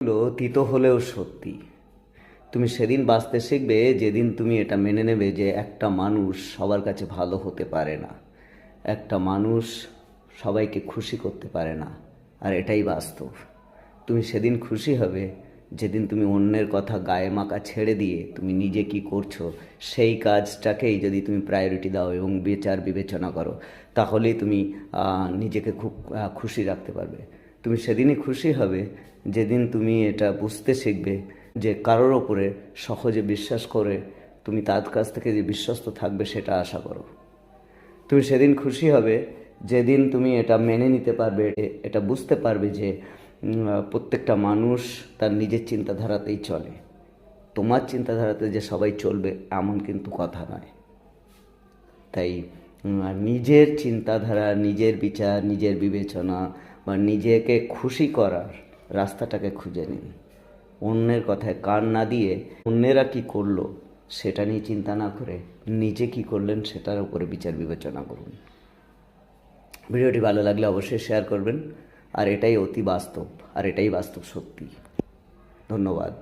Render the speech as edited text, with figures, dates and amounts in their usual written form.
হলো তিতো হলেও সত্যি। তুমি সেদিন বাঁচতে শিখবে যেদিন তুমি এটা মেনে নেবে যে একটা মানুষ সবার কাছে ভালো হতে পারে না, একটা মানুষ সবাইকে খুশি করতে পারে না। আর এটাই বাস্তব। তুমি সেদিন খুশি হবে যেদিন তুমি অন্যের কথা গায়ে মাখা ছেড়ে দিয়ে তুমি নিজে কি করছো সেই কাজটাকেই যদি তুমি প্রায়োরিটি দাও এবং বিচার বিবেচনা করো, তাহলেই তুমি নিজেকে খুব খুশি রাখতে পারবে। তুমি সেদিনই খুশি হবে যেদিন তুমি এটা বুঝতে শিখবে যে কারোর ওপরে সহজে বিশ্বাস করে তুমি তার কাছ থেকে যে বিশ্বস্ত থাকবে সেটা আশা করো। তুমি সেদিন খুশি হবে যেদিন তুমি এটা মেনে নিতে পারবে, এটা বুঝতে পারবে যে প্রত্যেকটা মানুষ তার নিজের চিন্তাধারাতেই চলে। তোমার চিন্তাধারাতে যে সবাই চলবে এমন কিন্তু কথা নয়। তাই নিজের চিন্তাধারা, নিজের বিচার, নিজের বিবেচনা বা নিজেকে খুশি করার রাস্তাটাকে খুঁজে নিন। অন্যের কথায় কান না দিয়ে অন্যেরা কি করলো সেটা নিয়ে চিন্তা না করে নিজে কি করলেন সেটার উপরে বিচার বিবেচনা করুন। ভিডিওটি ভালো লাগলে অবশ্যই শেয়ার করবেন। আর এটাই অতি বাস্তব, আর এটাই বাস্তব সত্যি। ধন্যবাদ।